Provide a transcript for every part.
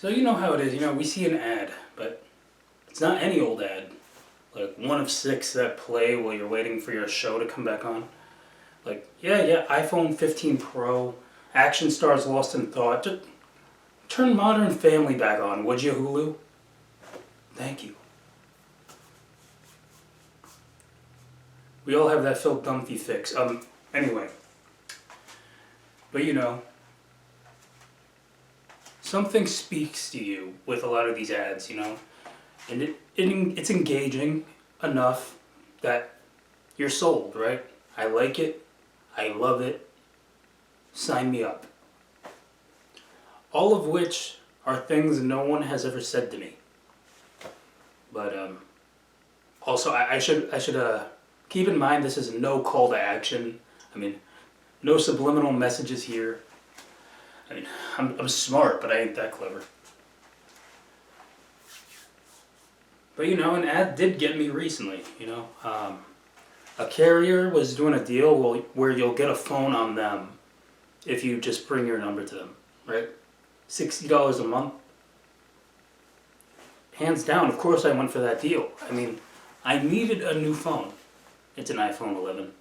So you know how it is, we see an ad, but it's not any old ad. Like one of six that play while you're waiting for your show to come back on. Like, yeah, iPhone 15 Pro, action stars lost in thought. Just turn Modern Family back on, would you, Hulu? Thank you. We all have that Phil Dunphy fix. Anyway. But something speaks to you with a lot of these ads, and it's engaging enough that you're sold, right? I like it, I love it, sign me up. All of which are things no one has ever said to me. But also I should keep in mind this is no call to action. No subliminal messages here. I'm smart, but I ain't that clever. But an ad did get me recently. A carrier was doing a deal where you'll get a phone on them if you just bring your number to them, right? $60 a month. Hands down, of course I went for that deal. I needed a new phone. It's an iPhone 11.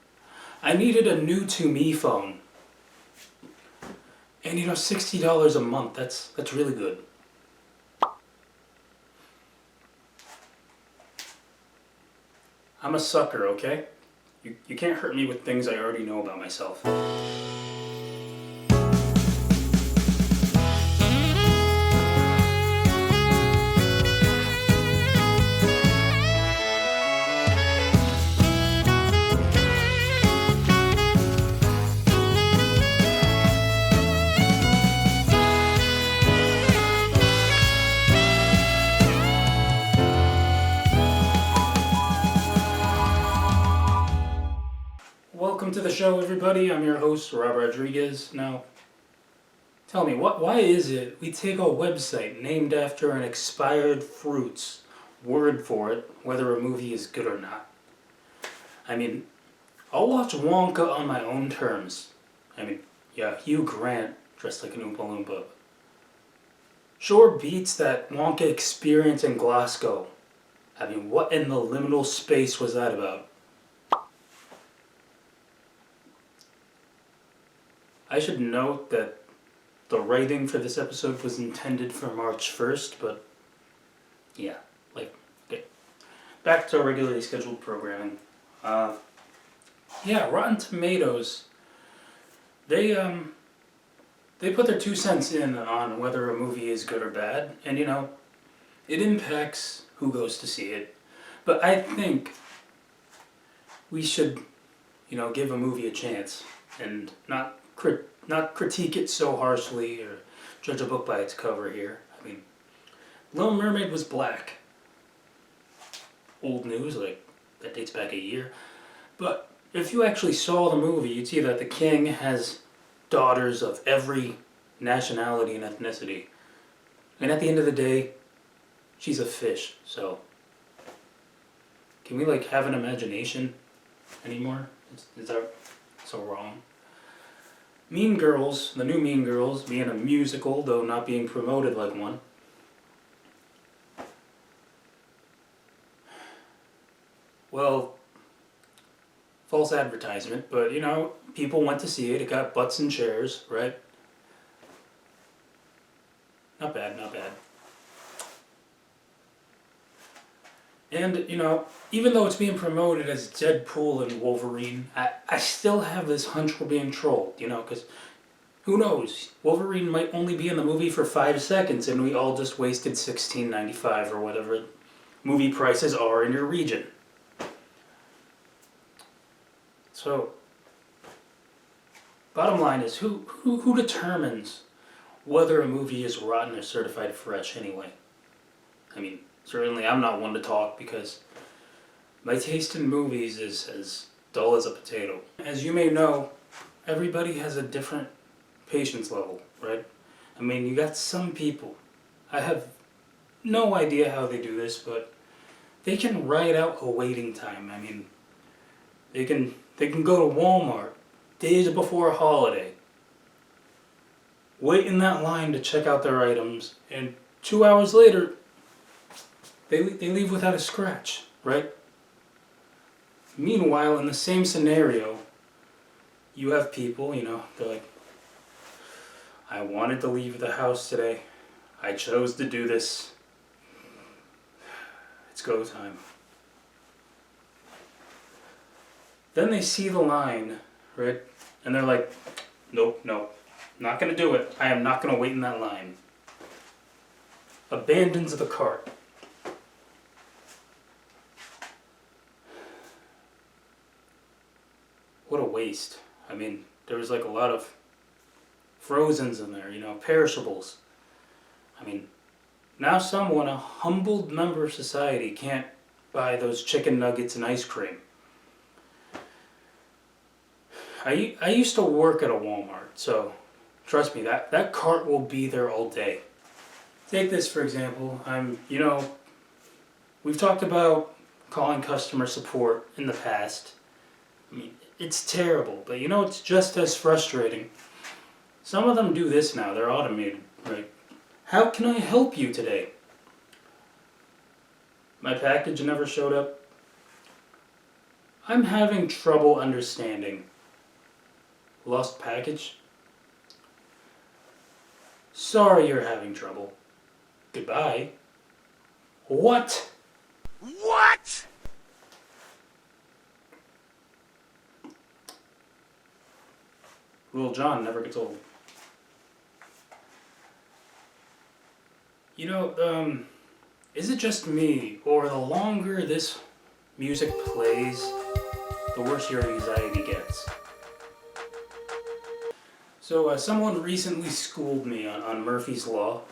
I needed a new to me phone. And $60 a month, that's really good. I'm a sucker, okay? You can't hurt me with things I already know about myself. Welcome to the show, everybody. I'm your host, Rob Rodriguez. Now, tell me, why is it we take a website named after an expired fruit's word for it, whether a movie is good or not? I'll watch Wonka on my own terms. Hugh Grant dressed like an Oompa Loompa. Sure beats that Wonka experience in Glasgow. What in the liminal space was that about? I should note that the writing for this episode was intended for March 1st, but yeah, okay. Back to our regularly scheduled programming. Rotten Tomatoes, they put their 2 cents in on whether a movie is good or bad, and it impacts who goes to see it. But I think we should, give a movie a chance and not critique it so harshly or judge a book by its cover here. Little Mermaid was black. Old news, that dates back a year. But if you actually saw the movie, you'd see that the king has daughters of every nationality and ethnicity. And at the end of the day, she's a fish, so can we have an imagination anymore? Is that so wrong? Mean Girls, the new Mean Girls, being a musical, though not being promoted like one. Well, false advertisement, but people went to see it. It got butts and chairs, right? Not bad. And, even though it's being promoted as Deadpool and Wolverine, I still have this hunch we're being trolled, because who knows? Wolverine might only be in the movie for 5 seconds and we all just wasted $16.95 or whatever movie prices are in your region. So, bottom line is, who determines whether a movie is rotten or certified fresh anyway? Certainly I'm not one to talk because my taste in movies is as dull as a potato. As you may know, everybody has a different patience level, right? You got some people, I have no idea how they do this, but they can ride out a waiting time. They can go to Walmart days before a holiday, wait in that line to check out their items, and 2 hours later, they leave without a scratch, right? Meanwhile, in the same scenario, you have people, they're like, I wanted to leave the house today. I chose to do this. It's go time. Then they see the line, right? And they're like, nope, not gonna do it. I am not gonna wait in that line. Abandons the cart. What a waste. I mean, there was like a lot of frozens in there, perishables. I mean, now someone, a humbled member of society, can't buy those chicken nuggets and ice cream. I used to work at a Walmart, so trust me, that cart will be there all day. Take this for example. We've talked about calling customer support in the past. I mean, it's terrible, but it's just as frustrating. Some of them do this now, they're automated, right? How can I help you today? My package never showed up. I'm having trouble understanding. Lost package? Sorry you're having trouble. Goodbye. What? What? Little John never gets old. Is it just me, or the longer this music plays, the worse your anxiety gets? So, someone recently schooled me on Murphy's Law.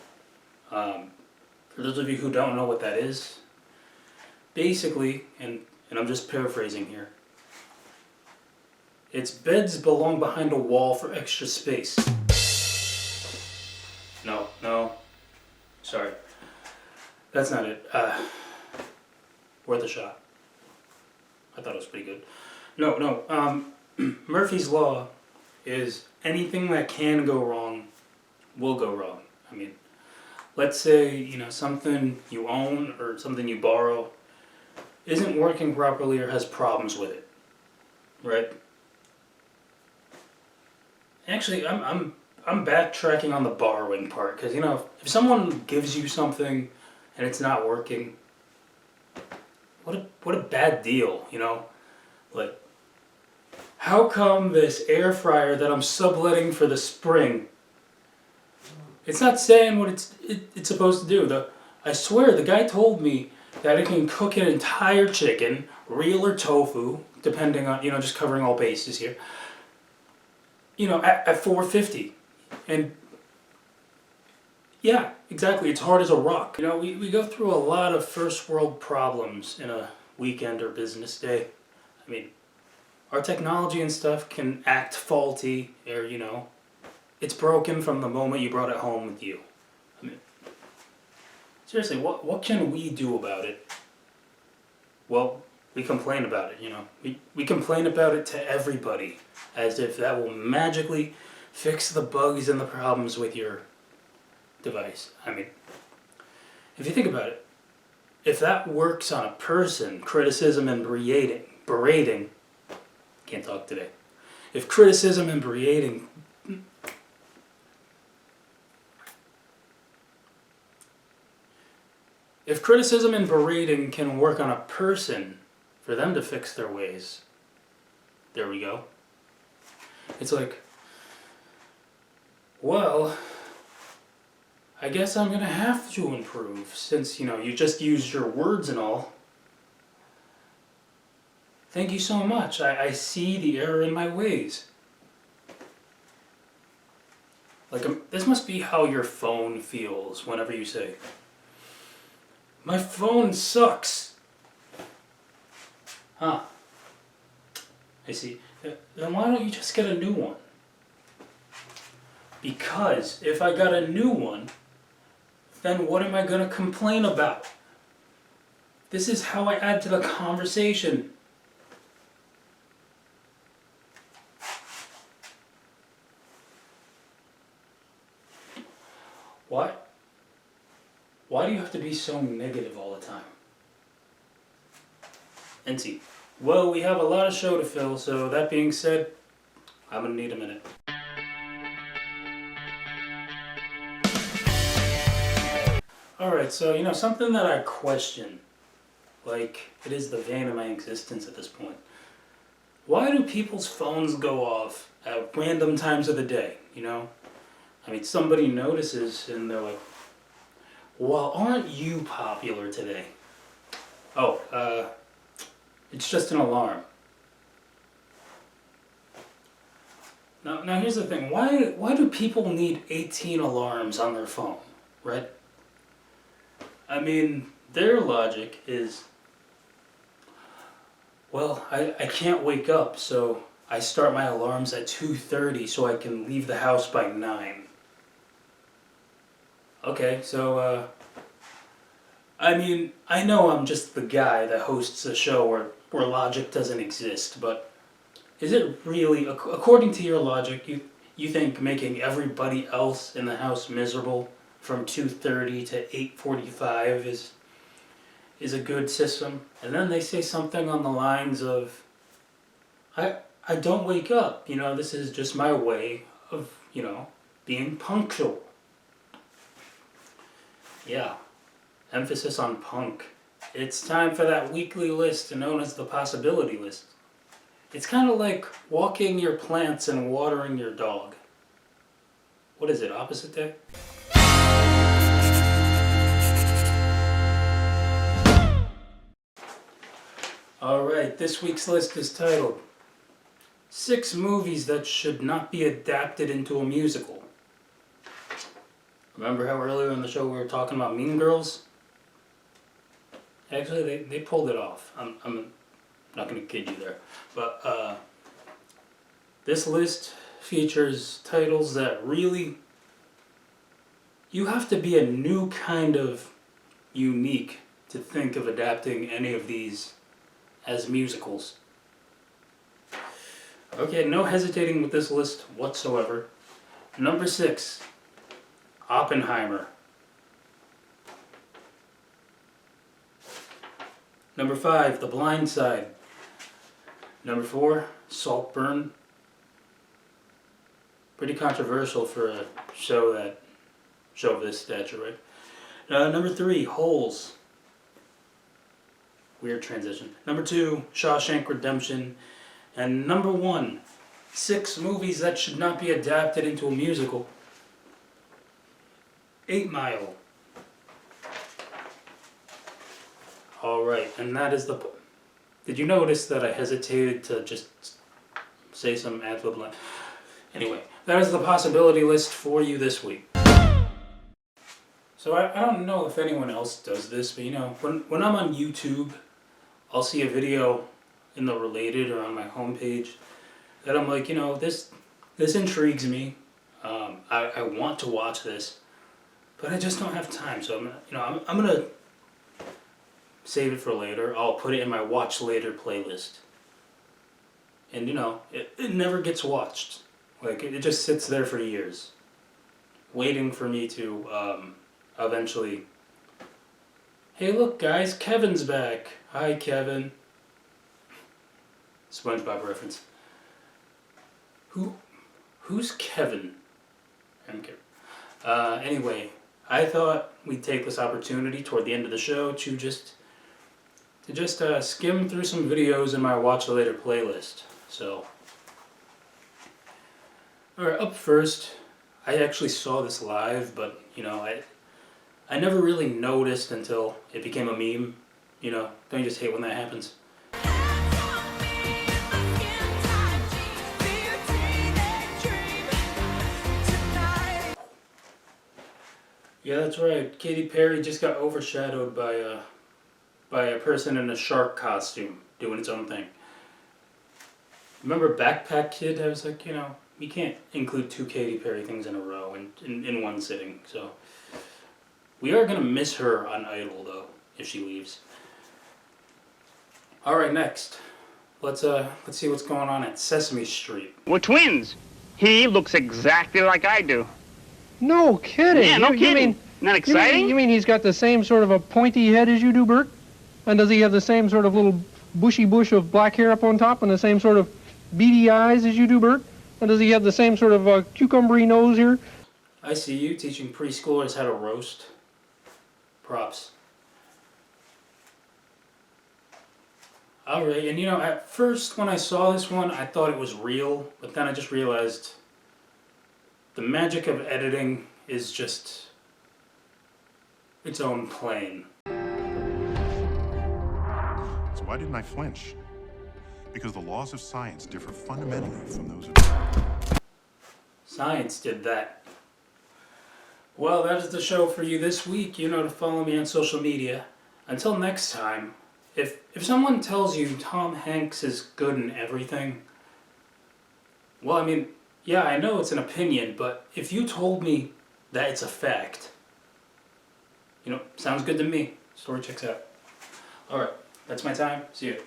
For those of you who don't know what that is, basically, and I'm just paraphrasing here, it's beds belong behind a wall for extra space. No, sorry. That's not it. Worth a shot. I thought it was pretty good. No. Murphy's Law is anything that can go wrong will go wrong. I mean, let's say, something you own or something you borrow isn't working properly or has problems with it, right? Actually, I'm backtracking on the borrowing part because if someone gives you something and it's not working, what a bad deal, Like, how come this air fryer that I'm subletting for the spring, it's not saying what it's supposed to do. I swear the guy told me that it can cook an entire chicken, real or tofu, depending on, just covering all bases here, at 450. And yeah, exactly, it's hard as a rock. We go through a lot of first world problems in a weekend or business day. I mean, our technology and stuff can act faulty or, it's broken from the moment you brought it home with you. I mean, seriously, what can we do about it? Well, we complain about it, We complain about it to everybody as if that will magically fix the bugs and the problems with your device. I mean, if you think about it, if that works on a person, criticism and berating, can't talk today. If criticism and berating can work on a person for them to fix their ways, there we go. It's like, well, I guess I'm gonna have to improve since, you just used your words and all. Thank you so much. I see the error in my ways. Like, this must be how your phone feels whenever you say, my phone sucks. Huh. I see. Then why don't you just get a new one? Because if I got a new one, then what am I going to complain about? This is how I add to the conversation. What? Why do you have to be so negative all the time? NC. Well, we have a lot of show to fill, so that being said, I'm gonna need a minute. Alright, so, something that I question, like it is the vein of my existence at this point. Why do people's phones go off at random times of the day? I mean, somebody notices and they're like, well, aren't you popular today? Oh, it's just an alarm. Now here's the thing. Why do people need 18 alarms on their phone, right? I mean, their logic is, well, I can't wake up, so I start my alarms at 2:30 so I can leave the house by 9. Okay, so, I mean, I know I'm just the guy that hosts a show where logic doesn't exist, but is it really, according to your logic, you think making everybody else in the house miserable from 2:30 to 8:45 is a good system? And then they say something on the lines of, I don't wake up, this is just my way of, being punctual. Yeah, emphasis on punk. It's time for that weekly list known as the possibility list. It's kind of like walking your plants and watering your dog. What is it, opposite day? Alright, this week's list is titled 6 Movies That Should Not Be Adapted into a Musical. Remember how earlier in the show we were talking about Mean Girls? Actually, they pulled it off. I'm not going to kid you there. But this list features titles that really... You have to be a new kind of unique to think of adapting any of these as musicals. Okay, no hesitating with this list whatsoever. Number 6, Oppenheimer. Number 5, The Blind Side. Number 4, Saltburn. Pretty controversial for a show of this stature, right? Number 3, Holes. Weird transition. Number 2, Shawshank Redemption. And number 1, 6 movies that should not be adapted into a musical. 8 Mile. Alright, and that is the... Did you notice that I hesitated to just say some ad-lib line? Anyway, that is the possibility list for you this week. So I don't know if anyone else does this, but when I'm on YouTube, I'll see a video in the related or on my homepage that I'm like, this intrigues me. I want to watch this, but I just don't have time. So I'm gonna save it for later. I'll put it in my watch later playlist, and it never gets watched. Like it just sits there for years, waiting for me to eventually. Hey, look, guys, Kevin's back. Hi, Kevin. SpongeBob reference. Who's Kevin? I don't care. Anyway, I thought we'd take this opportunity toward the end of the show to just skim through some videos in my Watch Later playlist. So, alright, up first, I actually saw this live, but I never really noticed until it became a meme. Don't you just hate when that happens? Yeah, that's right. Katy Perry just got overshadowed by a person in a shark costume doing its own thing. Remember Backpack Kid? I was like, you can't include 2 Katy Perry things in a row in one sitting. So we are gonna miss her on Idol though if she leaves. All right, next, let's see what's going on at Sesame Street. We're twins. He looks exactly like I do. No kidding. Yeah, no You kidding. mean Not exciting? You mean he's got the same sort of a pointy head as you do, Bert? And does he have the same sort of little bushy bush of black hair up on top and the same sort of beady eyes as you do, Bert? And does he have the same sort of cucumbery nose here? I see you teaching preschoolers how to roast. Props. Alright, and at first when I saw this one, I thought it was real, but then I just realized the magic of editing is just its own plane. So why didn't I flinch? Because the laws of science differ fundamentally from those of... Science did that. Well, that is the show for you this week. You know to follow me on social media. Until next time, if someone tells you Tom Hanks is good in everything, well, I mean, yeah, I know it's an opinion, but if you told me that it's a fact, sounds good to me. Story checks out. Alright, that's my time. See you.